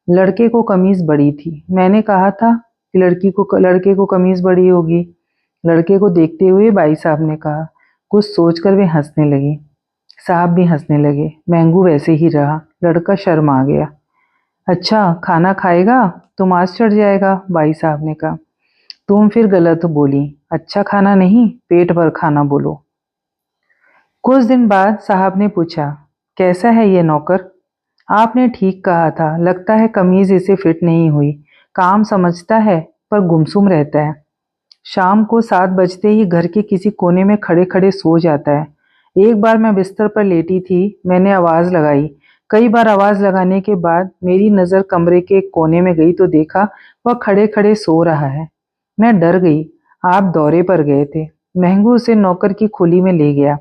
लड़के को कमीज बड़ी थी। मैंने कहा था कि लड़के को कमीज बड़ी होगी। लड़के को देखते हुए भाई साहब ने कहा। कुछ सोचकर वे हंसने लगी। साहब भी हंसने लगे। महंगू वैसे ही रहा। लड़का शर्मा गया। अच्छा, खाना खाएगा तो मांस चढ़ जाएगा, भाई साहब ने कहा। तुम फिर गलत बोली। अच्छा खाना नहीं, पेट भर खाना बोलो। कुछ दिन बाद साहब ने पूछा, कैसा है ये नौकर? आपने ठीक कहा था, लगता है कमीज इसे फिट नहीं हुई। काम समझता है पर गुमसुम रहता है। शाम को 7 बजते ही घर के किसी कोने में खड़े खड़े सो जाता है। एक बार मैं बिस्तर पर लेटी थी, मैंने आवाज लगाई। कई बार आवाज लगाने के बाद मेरी नजर कमरे के एक कोने में गई तो देखा वह खड़े खड़े सो रहा है। मैं डर गई। आप दौरे पर गए थे। महंगू उसे नौकर की खोली में ले गया।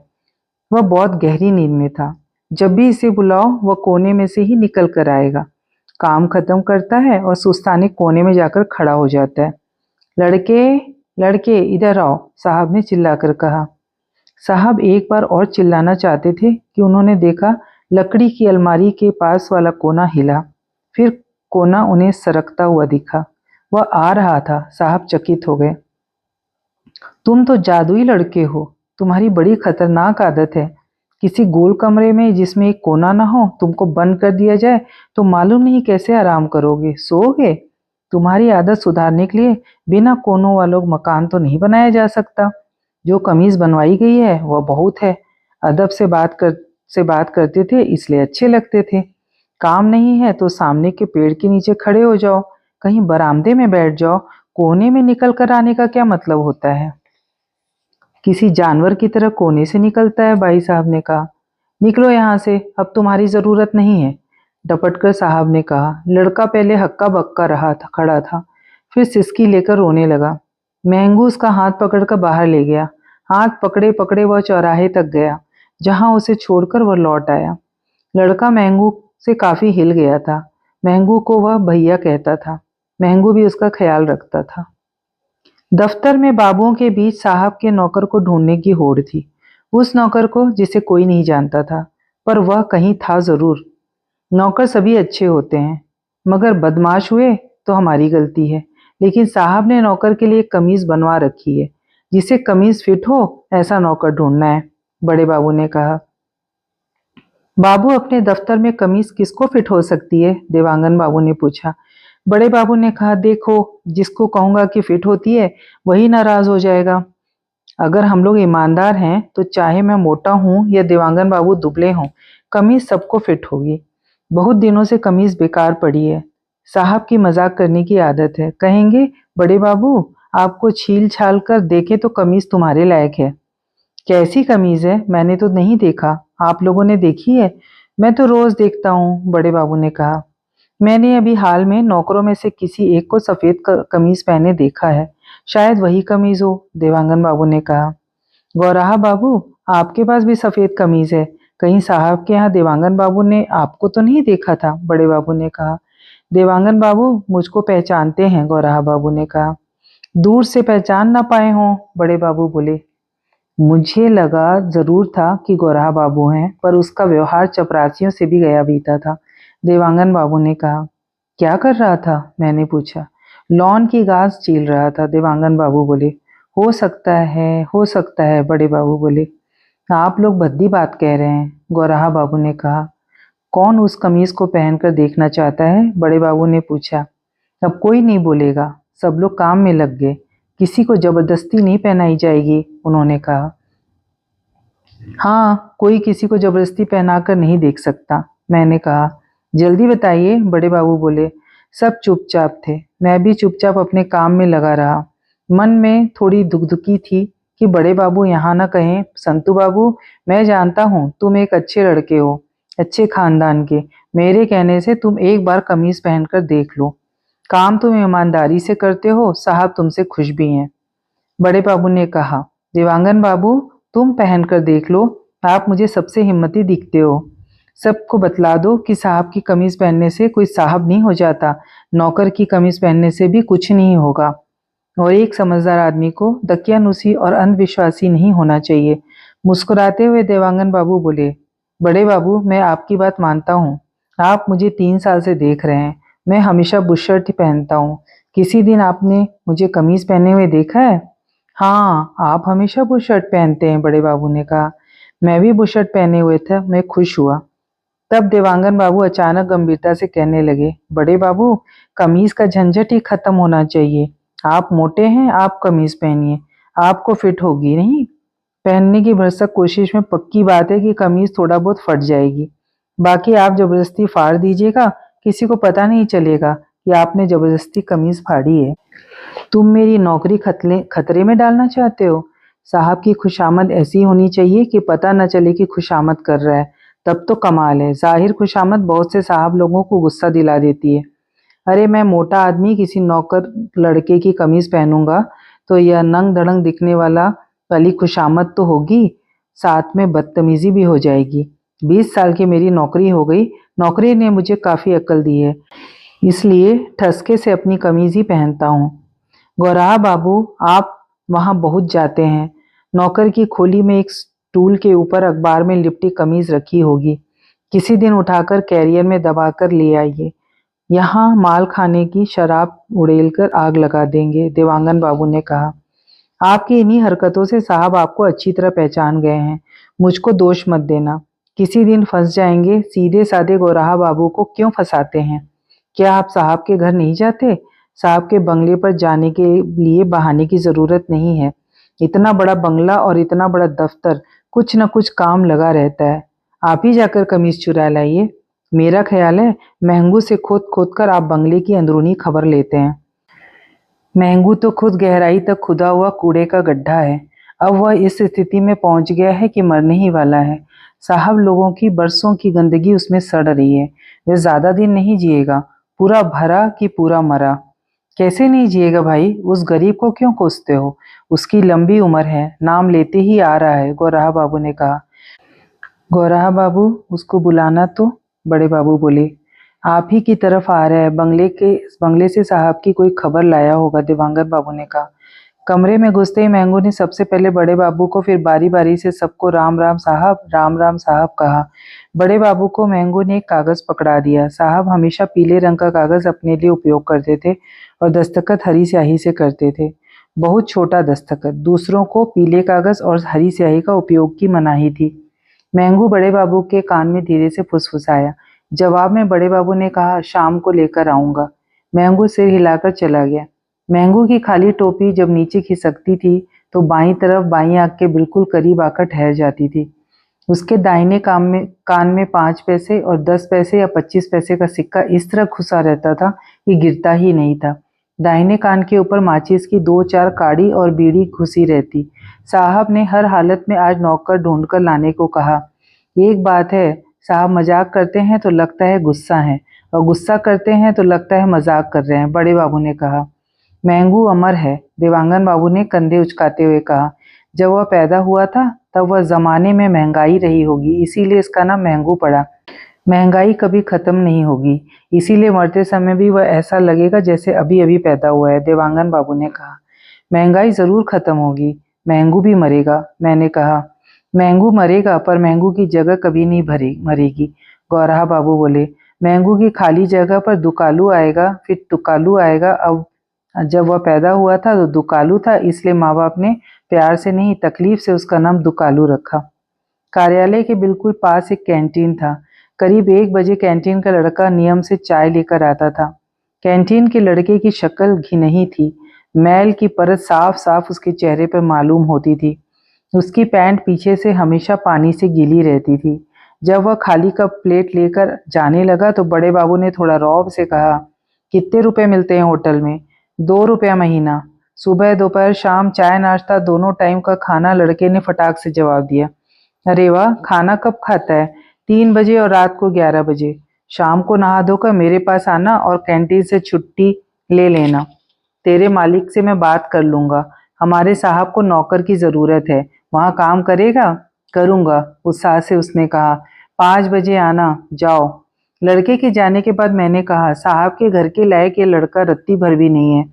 वह बहुत गहरी नींद में था। जब भी इसे बुलाओ वह कोने में से ही निकल कर आएगा। काम खत्म करता है और सुस्ताने कोने में जाकर खड़ा हो जाता है। लड़के, लड़के इधर आओ, साहब ने चिल्लाकर कहा। साहब एक बार और चिल्लाना चाहते थे कि उन्होंने देखा लकड़ी की अलमारी के पास वाला कोना हिला। फिर कोना उन्हें सरकता हुआ दिखा। वह आ रहा था। साहब चकित हो गए। तुम तो जादुई लड़के हो। तुम्हारी बड़ी खतरनाक आदत है। किसी गोल कमरे में जिसमें एक कोना ना हो तुमको बंद कर दिया जाए तो मालूम नहीं कैसे आराम करोगे, सोओगे। तुम्हारी आदत सुधारने के लिए बिना कोनों वालों मकान तो नहीं बनाया जा सकता। जो कमीज बनवाई गई है वह बहुत है। अदब से बात करते थे इसलिए अच्छे लगते थे। काम नहीं है तो सामने के पेड़ के नीचे खड़े हो जाओ, कहीं बरामदे में बैठ जाओ। कोने में निकल कर आने का क्या मतलब होता है? किसी जानवर की तरह कोने से निकलता है, भाई साहब ने कहा। निकलो यहाँ से, अब तुम्हारी जरूरत नहीं है, डपटकर साहब ने कहा। लड़का पहले हक्का बक्का रहा था, खड़ा था, फिर सिसकी लेकर रोने लगा। महंगू उसका हाथ पकड़कर बाहर ले गया। हाथ पकड़े पकड़े वह चौराहे तक गया, जहां उसे छोड़कर वह लौट आया। लड़का महंगू से काफी हिल गया था। महंगू को वह भैया कहता था। महंगू भी उसका ख्याल रखता था। दफ्तर में बाबुओं के बीच साहब के नौकर को ढूंढने की होड़ थी। उस नौकर को जिसे कोई नहीं जानता था, पर वह कहीं था जरूर। नौकर सभी अच्छे होते हैं, मगर बदमाश हुए तो हमारी गलती है। लेकिन साहब ने नौकर के लिए कमीज बनवा रखी है। जिसे कमीज फिट हो ऐसा नौकर ढूंढना है, बड़े बाबू ने कहा। बाबू अपने दफ्तर में कमीज किसको फिट हो सकती है? देवांगन बाबू ने पूछा। बड़े बाबू ने कहा, देखो, जिसको कहूंगा कि फिट होती है वही नाराज हो जाएगा। अगर हम लोग ईमानदार हैं तो चाहे मैं मोटा हूं या देवांगन बाबू दुबले हों, कमीज सबको फिट होगी। बहुत दिनों से कमीज बेकार पड़ी है। साहब की मजाक करने की आदत है। कहेंगे, बड़े बाबू आपको छील छाल कर देखे तो कमीज तुम्हारे लायक है। कैसी कमीज है? मैंने तो नहीं देखा। आप लोगों ने देखी है? मैं तो रोज देखता हूँ, बड़े बाबू ने कहा। मैंने अभी हाल में नौकरों में से किसी एक को सफेद कमीज पहने देखा है। शायद वही कमीज हो, देवांगन बाबू ने कहा। गौराहा बाबू, आपके पास भी सफेद कमीज है। कहीं साहब के यहाँ देवांगन बाबू ने आपको तो नहीं देखा था, बड़े बाबू ने कहा। देवांगन बाबू मुझको पहचानते हैं, गौराहा बाबू ने कहा। दूर से पहचान ना पाए हों, बड़े बाबू बोले। मुझे लगा जरूर था कि गौराहा बाबू हैं, पर उसका व्यवहार चपरासियों से भी गया बीता था, देवांगन बाबू ने कहा। क्या कर रहा था? मैंने पूछा। लॉन की घास छील रहा था, देवांगन बाबू बोले। हो सकता है, बड़े बाबू बोले। आप लोग भद्दी बात कह रहे हैं, गौराहा बाबू ने कहा। कौन उस कमीज को पहनकर देखना चाहता है? बड़े बाबू ने पूछा। अब कोई नहीं बोलेगा, सब लोग काम में लग गए। किसी को जबरदस्ती नहीं पहनाई जाएगी, उन्होंने कहा। हाँ, कोई किसी को जबरदस्ती पहनाकर नहीं देख सकता, मैंने कहा। जल्दी बताइए, बड़े बाबू बोले। सब चुपचाप थे। मैं भी चुपचाप अपने काम में लगा रहा। मन में थोड़ी दुखदुखी थी कि बड़े बाबू यहाँ न कहें, संतू बाबू, मैं जानता हूँ तुम एक अच्छे लड़के हो, अच्छे खानदान के। मेरे कहने से तुम एक बार कमीज पहनकर देख लो। काम तुम ईमानदारी से करते हो, साहब तुमसे खुश भी हैं, बड़े बाबू ने कहा। देवांगन बाबू, तुम पहनकर देख लो। आप मुझे सबसे हिम्मती दिखते हो। सबको बतला दो कि साहब की कमीज पहनने से कोई साहब नहीं हो जाता। नौकर की कमीज पहनने से भी कुछ नहीं होगा। और एक समझदार आदमी को दकियानुसी और अंधविश्वासी नहीं होना चाहिए। मुस्कुराते हुए देवांगन बाबू बोले। बड़े बाबू, मैं आपकी बात मानता हूँ। आप मुझे 3 साल से देख रहे हैं। मैं हमेशा बुशर्ट ही पहनता हूँ। किसी दिन आपने मुझे कमीज पहने हुए देखा है? हाँ, आप हमेशा बुशर्ट पहनते हैं, बड़े बाबू ने कहा। मैं भी बुशर्ट पहने हुए था, मैं खुश हुआ। तब देवांगन बाबू अचानक गंभीरता से कहने लगे, बड़े बाबू, कमीज का झंझट ही खत्म होना चाहिए। आप मोटे हैं, आप कमीज पहनिए, आपको फिट होगी नहीं। पहनने की भरसक कोशिश में पक्की बात है कि कमीज थोड़ा बहुत फट जाएगी। बाकी आप जबरदस्ती फाड़ दीजिएगा, किसी को पता नहीं चलेगा कि आपने जबरदस्ती कमीज फाड़ी है। तुम मेरी नौकरी खतरे में डालना चाहते हो? साहब की खुशामद ऐसी होनी चाहिए कि पता न चले कि खुशामद कर रहा है, तब तो कमाल है। जाहिर खुशामद बहुत से साहब लोगों को गुस्सा दिला देती है। अरे मैं मोटा आदमी किसी नौकर लड़के की कमीज पहनूंगा तो यह नंग धड़ंग दिखने वाली खुशामद तो होगी, साथ में बदतमीजी भी हो जाएगी। 20 साल की मेरी नौकरी हो गई। नौकरी ने मुझे काफी अक्ल दी है, इसलिए ठसके से अपनी कमीज ही पहनता हूँ। गौराहा बाबू, आप वहां बहुत जाते हैं। नौकर की खोली में एक टूल के ऊपर अखबार में लिपटी कमीज रखी होगी। किसी दिन उठाकर कैरियर में दबाकर ले आइए। यहाँ माल खाने की शराब उड़ेलकर आग लगा देंगे, देवांगन बाबू ने कहा। आपकी इन्हीं हरकतों से साहब आपको अच्छी तरह पहचान गए हैं। मुझको दोष मत देना। किसी दिन फंस जाएंगे। सीधे साधे गौराहा बाबू को क्यों फंसाते हैं? क्या आप साहब के घर नहीं जाते? साहब के बंगले पर जाने के लिए बहाने की जरूरत नहीं है। इतना बड़ा बंगला और इतना बड़ा दफ्तर, कुछ न कुछ काम लगा रहता है। आप ही जाकर कमीज चुरा लाइए। मेरा ख्याल है महंगू से खोद खोद कर आप बंगले की अंदरूनी खबर लेते हैं। महंगू तो खुद गहराई तक खुदा हुआ कूड़े का गड्ढा है। अब वह इस स्थिति में पहुंच गया है कि मरने ही वाला है। साहब, लोगों की बरसों की गंदगी उसमें सड़ रही है। वह ज्यादा दिन नहीं जिएगा। पूरा भरा कि पूरा मरा? कैसे नहीं जिएगा भाई? उस गरीब को क्यों कोसते हो? उसकी लंबी उम्र है, नाम लेते ही आ रहा है, गौराहा बाबू ने कहा। गौराहा बाबू, उसको बुलाना तो, बड़े बाबू बोले। आप ही की तरफ आ रहा है। बंगले से साहब की कोई खबर लाया होगा, देवांगन बाबू ने कहा। कमरे में घुसते ही महंगू ने सबसे पहले बड़े बाबू को, फिर बारी बारी से सबको राम राम साहब कहा। बड़े बाबू को महंगू ने एक कागज पकड़ा दिया। साहब हमेशा पीले रंग का कागज अपने लिए उपयोग करते थे और दस्तखत हरी स्याही से करते थे। बहुत छोटा दस्तखत। दूसरों को पीले कागज और हरी स्याही का उपयोग की मनाही थी। महंगू बड़े बाबू के कान में धीरे से फुसफुसाया। जवाब में बड़े बाबू ने कहा, शाम को लेकर आऊंगा। महंगू सिर हिलाकर चला गया। महंगू की खाली टोपी जब नीचे खिसकती थी तो बाईं तरफ बाईं आंख के बिल्कुल करीब आकर ठहर जाती थी। उसके दाहिने कान में 5 पैसे और 10 पैसे या 25 पैसे का सिक्का इस तरह घुसा रहता था कि गिरता ही नहीं था। दाहिने कान के ऊपर माचिस की 2-4 काड़ी और बीड़ी घुसी रहती। साहब ने हर हालत में आज नौकर ढूंढकर लाने को कहा। एक बात है, साहब मजाक करते हैं तो लगता है गुस्सा है, और गुस्सा करते हैं तो लगता है मजाक कर रहे हैं, बड़े बाबू ने कहा। महंगू अमर है, देवांगन बाबू ने कंधे उचकाते हुए कहा। जब वह पैदा हुआ था तब वह जमाने में महंगाई रही होगी, इसीलिए इसका नाम महंगू पड़ा। महंगाई कभी खत्म नहीं होगी, इसीलिए मरते समय भी वह ऐसा लगेगा जैसे अभी अभी पैदा हुआ है, देवांगन बाबू ने कहा। महंगाई जरूर खत्म होगी, महंगू भी मरेगा, मैंने कहा। महंगू मरेगा, पर महंगू की जगह कभी नहीं मरेगी, गौराहा बाबू बोले। महंगू की खाली जगह पर दुकालू आएगा, फिर तुकालू आएगा। अब जब वह पैदा हुआ था तो दुकालू था, इसलिए माँ बाप ने प्यार से नहीं तकलीफ से उसका नाम दुकालू रखा। कार्यालय के बिल्कुल पास एक कैंटीन था। करीब 1 बजे कैंटीन का लड़का नियम से चाय लेकर आता था। कैंटीन के लड़के की शक्ल घिनही थी। मैल की परत साफ साफ उसके चेहरे पर मालूम होती थी। उसकी पैंट पीछे से हमेशा पानी से गीली रहती थी। जब वह खाली कप प्लेट लेकर जाने लगा तो बड़े बाबू ने थोड़ा रौब से कहा, कितने रुपए मिलते हैं होटल में? 2 रुपया महीना। सुबह दोपहर शाम चाय नाश्ता दोनों टाइम का खाना, लड़के ने फटाक से जवाब दिया। अरे वाह, खाना कब खाता है? 3 बजे और रात को 11 बजे। शाम को नहा धोकर मेरे पास आना और कैंटीन से छुट्टी ले लेना। तेरे मालिक से मैं बात कर लूंगा। हमारे साहब को नौकर की जरूरत है, वहां काम करेगा? करूंगा, उत्साह से उसने कहा। 5 बजे आना, जाओ। लड़के के जाने के बाद मैंने कहा, साहब के घर के लायक ये लड़का रत्ती भर भी नहीं है।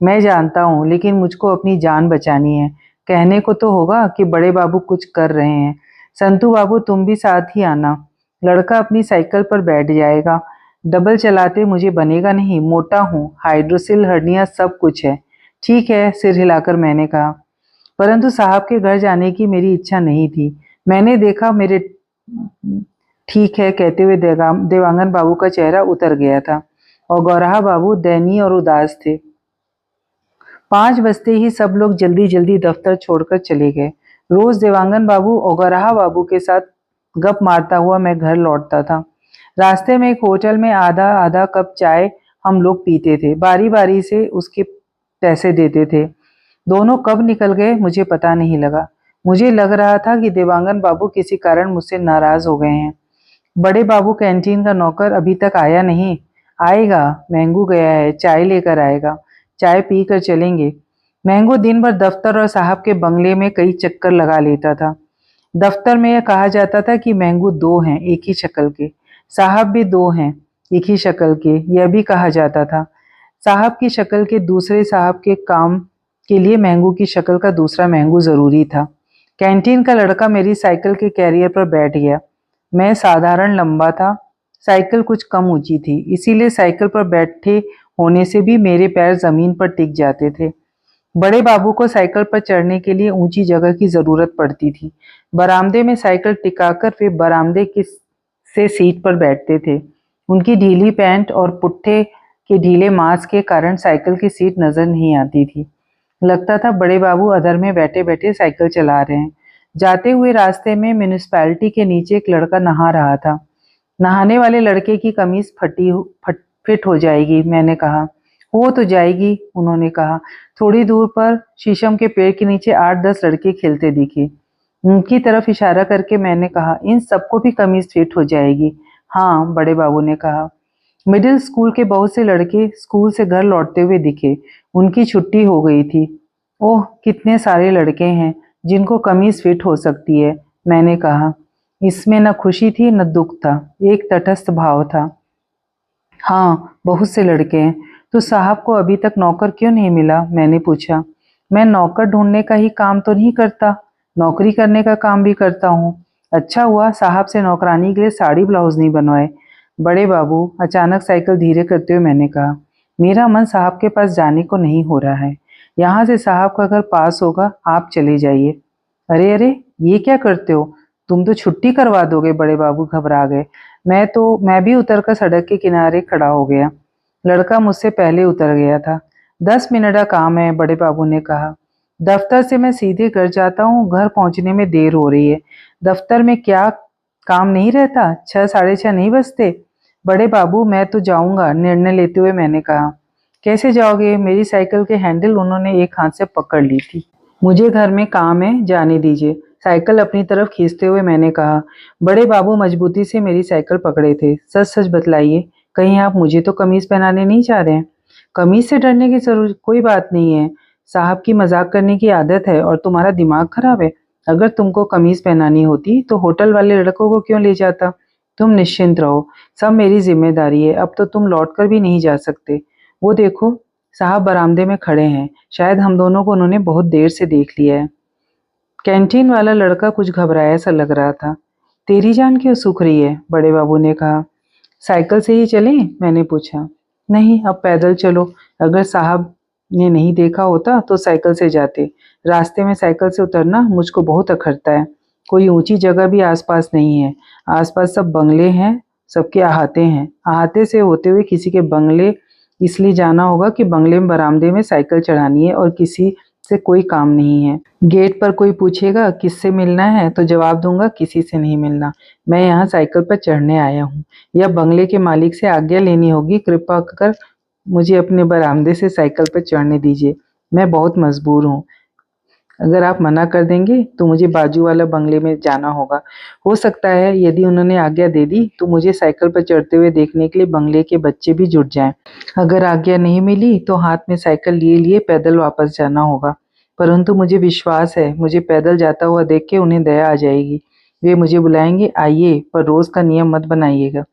मैं जानता हूँ, लेकिन मुझको अपनी जान बचानी है। कहने को तो होगा कि बड़े बाबू कुछ कर रहे हैं। संतू बाबू तुम भी साथ ही आना। लड़का अपनी साइकिल पर बैठ जाएगा। डबल चलाते मुझे बनेगा नहीं, मोटा हूँ, हाइड्रोसिल हर्निया सब कुछ है। ठीक है, सिर हिलाकर मैंने कहा। परंतु साहब के घर जाने की मेरी इच्छा नहीं थी। मैंने देखा मेरे ठीक है कहते हुए देवांगन बाबू का चेहरा उतर गया था और गौराहा बाबू दयनीय और उदास थे। 5 बजते ही सब लोग जल्दी जल्दी दफ्तर छोड़कर चले गए। रोज देवांगन बाबू और गौराहा बाबू के साथ गप मारता हुआ मैं घर लौटता था। रास्ते में एक होटल में आधा आधा कप चाय हम लोग पीते थे, बारी बारी से उसके पैसे देते थे। दोनों कब निकल गए मुझे पता नहीं लगा। मुझे लग रहा था कि देवांगन बाबू किसी कारण मुझसे नाराज हो गए हैं। बड़े बाबू कैंटीन का नौकर अभी तक आया नहीं। आएगा, महंगू गया है, चाय लेकर आएगा, चाय पी कर चलेंगे। महंगू दिन भर दफ्तर और साहब के बंगले में कई चक्कर लगा लेता था। दफ्तर में यह कहा जाता था कि महंगू 2 हैं एक ही शक्ल के, साहब भी 2 हैं एक ही शक्ल के, यह भी कहा जाता था। साहब की शक्ल के दूसरे साहब के काम के लिए महंगू की शक्ल का दूसरा महंगू जरूरी था। कैंटीन का लड़का मेरी साइकिल के कैरियर पर बैठ गया। मैं साधारण लंबा था, साइकिल कुछ कम ऊंची थी, इसीलिए साइकिल पर बैठे होने से भी मेरे पैर जमीन पर टिक जाते थे। बड़े बाबू को साइकिल पर चढ़ने के लिए ऊंची जगह की जरूरत पड़ती थी। बरामदे में साइकिल टिकाकर वे बरामदे की से सीट पर बैठते थे। उनकी ढीली पैंट और पुट्ठे के ढीले मांस के कारण साइकिल की सीट नजर नहीं आती थी। लगता था बड़े बाबू अधर में बैठे बैठे साइकिल चला रहे हैं। जाते हुए रास्ते में म्यूनिसपैलिटी के नीचे एक लड़का नहा रहा था। नहाने वाले लड़के की कमीज फिट हो जाएगी, मैंने कहा। हो तो जाएगी, उन्होंने कहा। थोड़ी दूर पर शीशम के पेड़ के नीचे 8-10 लड़के खेलते दिखे। उनकी तरफ इशारा करके मैंने कहा, इन सबको भी कमीज फिट हो जाएगी। हाँ, बड़े बाबू ने कहा। मिडिल स्कूल के बहुत से लड़के स्कूल से घर लौटते हुए दिखे। उनकी छुट्टी हो गई थी। ओह, कितने सारे लड़के हैं जिनको कमीज फिट हो सकती है, मैंने कहा। इसमें न खुशी थी न दुख था, एक तटस्थ भाव था। हाँ, बहुत से लड़के हैं। तो साहब को अभी तक नौकर क्यों नहीं मिला, मैंने पूछा। मैं नौकर ढूंढने का ही काम तो नहीं करता, नौकरी करने का काम भी करता हूँ। अच्छा हुआ साहब से नौकरानी के लिए साड़ी ब्लाउज नहीं बनवाए। बड़े बाबू, अचानक साइकिल धीरे करते हुए मैंने कहा, मेरा मन साहब के पास जाने को नहीं हो रहा है। यहाँ से साहब का घर पास होगा, आप चले जाइए। अरे अरे, ये क्या करते हो? तुम तो छुट्टी करवा दोगे, बड़े बाबू घबरा गए। मैं भी उतरकर सड़क के किनारे खड़ा हो गया। लड़का मुझसे पहले उतर गया था। 10 मिनट का काम है, बड़े बाबू ने कहा। दफ्तर से मैं सीधे घर जाता हूँ, घर पहुंचने में देर हो रही है। दफ्तर में क्या काम नहीं रहता? 6, 6:30 नहीं बजते? बड़े बाबू, मैं तो जाऊंगा, निर्णय लेते हुए मैंने कहा। कैसे जाओगे? मेरी साइकिल के हैंडल उन्होंने एक हाथ से पकड़ ली थी। मुझे घर में काम है, जाने दीजिए, साइकिल अपनी तरफ खींचते हुए मैंने कहा। बड़े बाबू मजबूती से मेरी साइकिल पकड़े थे। सच सच बतलाइए, कहीं आप मुझे तो कमीज पहनाने नहीं चाह रहे हैं? कमीज से डरने की जरूरत कोई बात नहीं है। साहब की मजाक करने की आदत है और तुम्हारा दिमाग खराब है। अगर तुमको कमीज पहनानी होती तो होटल वाले लड़कों को क्यों ले जाता? तुम निश्चिंत रहो, सब मेरी जिम्मेदारी है। अब तो तुम लौट कर भी नहीं जा सकते। वो देखो, साहब बरामदे में खड़े हैं। शायद हम दोनों को उन्होंने बहुत देर से देख लिया है। कैंटीन वाला लड़का कुछ घबराया सा लग रहा था। तेरी जान क्यों सूख रही है? बड़े बाबू ने कहा। साइकिल से ही चलें? मैंने पूछा। नहीं, अब पैदल चलो। अगर साहब ने नहीं देखा होता तो साइकिल से जाते। रास्ते में साइकिल से उतरना मुझको बहुत अखरता है। कोई ऊंची जगह भी आसपास नहीं है। आसपास सब बंगले हैं, सबके अहाते हैं। अहाते से होते हुए किसी के बंगले इसलिए जाना होगा कि बंगले में बरामदे में साइकिल चढ़ानी है और किसी से कोई काम नहीं है। गेट पर कोई पूछेगा किससे मिलना है तो जवाब दूंगा किसी से नहीं मिलना। मैं यहाँ साइकिल पर चढ़ने आया हूँ। या बंगले के मालिक से आज्ञा लेनी होगी, कृपा कर मुझे अपने बरामदे से साइकिल पर चढ़ने दीजिए। मैं बहुत मजबूर हूँ। अगर आप मना कर देंगे तो मुझे बाजू वाला बंगले में जाना होगा। हो सकता है यदि उन्होंने आज्ञा दे दी तो मुझे साइकिल पर चढ़ते हुए देखने के लिए बंगले के बच्चे भी जुट जाएं। अगर आज्ञा नहीं मिली तो हाथ में साइकिल लिए लिए पैदल वापस जाना होगा। परंतु मुझे विश्वास है, मुझे पैदल जाता हुआ देख के उन्हें दया आ जाएगी। वे मुझे बुलाएंगे, आइए, पर रोज का नियम मत बनाइएगा।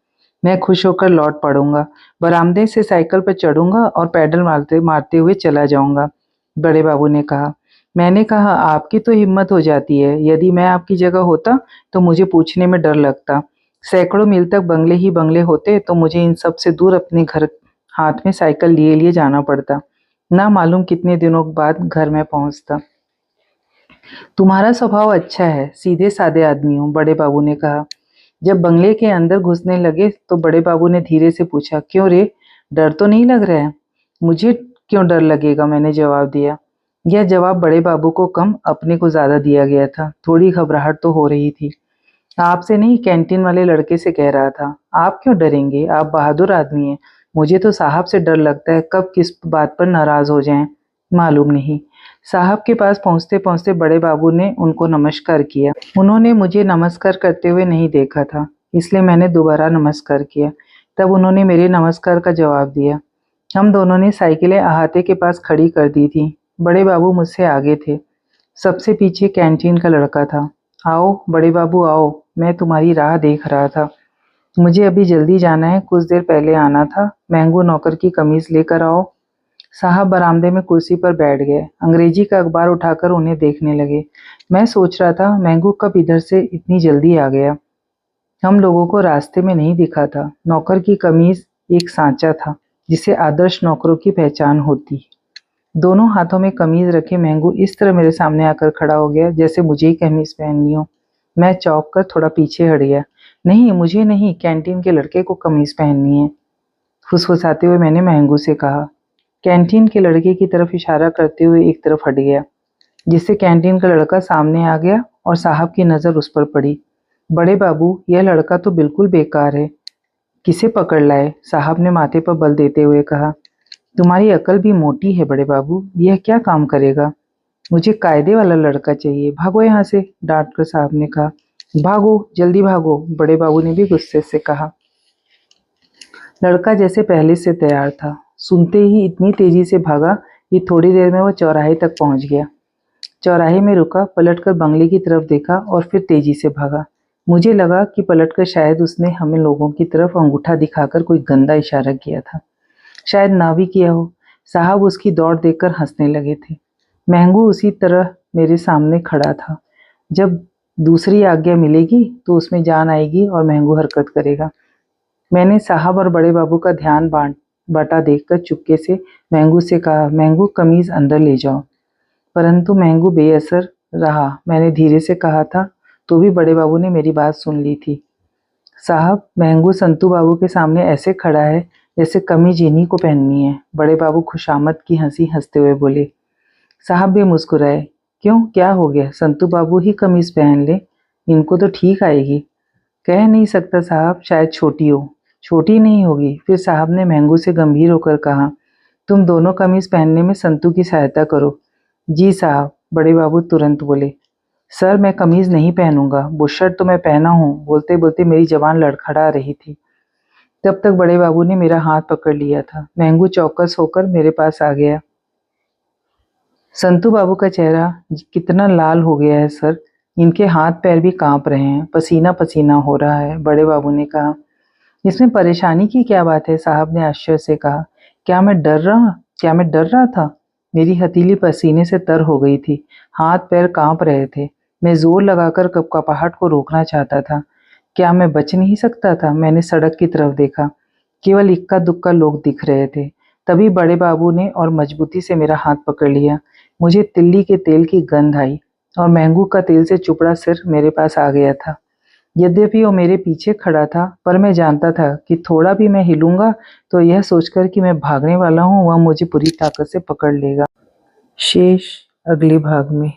मैं खुश होकर लौट पड़ूंगा, बरामदे से साइकिल पर चढ़ूंगा और पैडल मारते मारते हुए चला जाऊंगा। बड़े बाबू ने कहा। मैंने कहा, आपकी तो हिम्मत हो जाती है। यदि मैं आपकी जगह होता तो मुझे पूछने में डर लगता। सैकड़ों मील तक बंगले ही बंगले होते तो मुझे इन सब से दूर अपने घर हाथ में साइकिल लिए लिए जाना पड़ता। ना मालूम कितने दिनों बाद घर में पहुंचता। तुम्हारा स्वभाव अच्छा है, सीधे साधे आदमी हो, बड़े बाबू ने कहा। जब बंगले के अंदर घुसने लगे तो बड़े बाबू ने धीरे से पूछा, क्यों रे, डर तो नहीं लग रहा है? मुझे क्यों डर लगेगा, मैंने जवाब दिया। यह जवाब बड़े बाबू को कम, अपने को ज्यादा दिया गया था। थोड़ी घबराहट तो हो रही थी। आपसे नहीं, कैंटीन वाले लड़के से कह रहा था। आप क्यों डरेंगे, आप बहादुर आदमी हैं। मुझे तो साहब से डर लगता है, कब किस बात पर नाराज हो जाएं, मालूम नहीं। साहब के पास पहुंचते पहुंचते बड़े बाबू ने उनको नमस्कार किया। उन्होंने मुझे नमस्कार करते हुए नहीं देखा था, इसलिए मैंने दोबारा नमस्कार किया। तब उन्होंने मेरे नमस्कार का जवाब दिया। हम दोनों ने साइकिलें अहाते के पास खड़ी कर दी थी। बड़े बाबू मुझसे आगे थे। सबसे पीछे कैंटीन का लड़का था। आओ बड़े बाबू आओ, मैं तुम्हारी राह देख रहा था। मुझे अभी जल्दी जाना है, कुछ देर पहले आना था। मैंगो नौकर की कमीज लेकर आओ। साहब बरामदे में कुर्सी पर बैठ गए, अंग्रेजी का अखबार उठाकर उन्हें देखने लगे। मैं सोच रहा था महंगू कब इधर से इतनी जल्दी आ गया। हम लोगों को रास्ते में नहीं दिखा था। नौकर की कमीज एक सांचा था जिसे आदर्श नौकरों की पहचान होती। दोनों हाथों में कमीज रखे महंगू इस तरह मेरे सामने आकर खड़ा हो गया जैसे मुझे ही कमीज पहननी हो। मैं चौंक कर थोड़ा पीछे हट गया। नहीं, मुझे नहीं, कैंटीन के लड़के को कमीज पहननी है, फुसफुसाते हुए मैंने महंगू से कहा। कैंटीन के लड़के की तरफ इशारा करते हुए एक तरफ हट गया, जिससे कैंटीन का लड़का सामने आ गया और साहब की नज़र उस पर पड़ी। बड़े बाबू, यह लड़का तो बिल्कुल बेकार है, किसे पकड़ लाए? साहब ने माथे पर बल देते हुए कहा। तुम्हारी अकल भी मोटी है बड़े बाबू, यह क्या काम करेगा? मुझे कायदे वाला लड़का चाहिए, भागो यहाँ से, डांट कर साहब ने कहा। भागो, जल्दी भागो, बड़े बाबू ने भी गुस्से से कहा। लड़का जैसे पहले से तैयार था, सुनते ही इतनी तेजी से भागा कि थोड़ी देर में वह चौराहे तक पहुंच गया। चौराहे में रुका, पलटकर बंगले की तरफ देखा और फिर तेजी से भागा। मुझे लगा कि पलटकर शायद उसने हमें लोगों की तरफ अंगूठा दिखाकर कोई गंदा इशारा किया था। शायद ना भी किया हो। साहब उसकी दौड़ देखकर हंसने लगे थे। महंगू उसी तरह मेरे सामने खड़ा था। जब दूसरी आज्ञा मिलेगी तो उसमें जान आएगी और महंगू हरकत करेगा। मैंने साहब और बड़े बाबू का ध्यान बांटा देखकर चुपके से महंगू से कहा, महंगू कमीज अंदर ले जाओ। परंतु महंगू बेअसर रहा। मैंने धीरे से कहा था तो भी बड़े बाबू ने मेरी बात सुन ली थी। साहब, महंगू संतू बाबू के सामने ऐसे खड़ा है जैसे कमीज इन्हीं को पहननी है। बड़े बाबू खुशामद की हंसी हंसते हुए बोले। साहब भी मुस्कुराए। क्यों, क्या हो गया? संतू बाबू ही कमीज पहन ले, इनको तो ठीक आएगी। कह नहीं सकता साहब, शायद छोटी हो। छोटी नहीं होगी। फिर साहब ने महंगू से गंभीर होकर कहा, तुम दोनों कमीज पहनने में संतू की सहायता करो। जी साहब, बड़े बाबू तुरंत बोले। सर, मैं कमीज नहीं पहनूंगा, बुशर्ट तो मैं पहना हूँ। बोलते बोलते मेरी जबान लड़खड़ा रही थी। तब तक बड़े बाबू ने मेरा हाथ पकड़ लिया था। महंगू चौकस होकर मेरे पास आ गया। संतू बाबू का चेहरा कितना लाल हो गया है सर, इनके हाथ पैर भी कांप रहे हैं, पसीना पसीना हो रहा है, बड़े बाबू ने कहा। इसमें परेशानी की क्या बात है? साहब ने आश्चर्य से कहा। क्या मैं डर रहा था? मेरी हथेली पसीने से तर हो गई थी, हाथ पैर कांप रहे थे। मैं जोर लगाकर कपकपाहट को रोकना चाहता था। क्या मैं बच नहीं सकता था? मैंने सड़क की तरफ देखा, केवल इक्का दुक्का लोग दिख रहे थे। तभी बड़े बाबू ने और मजबूती से मेरा हाथ पकड़ लिया। मुझे तिल्ली के तेल की गंध आई और महंगू का तेल से चुपड़ा सिर मेरे पास आ गया था। यद्यपि वो मेरे पीछे खड़ा था, पर मैं जानता था कि थोड़ा भी मैं हिलूंगा तो यह सोचकर कि मैं भागने वाला हूँ, वह मुझे पूरी ताकत से पकड़ लेगा। शेष अगले भाग में।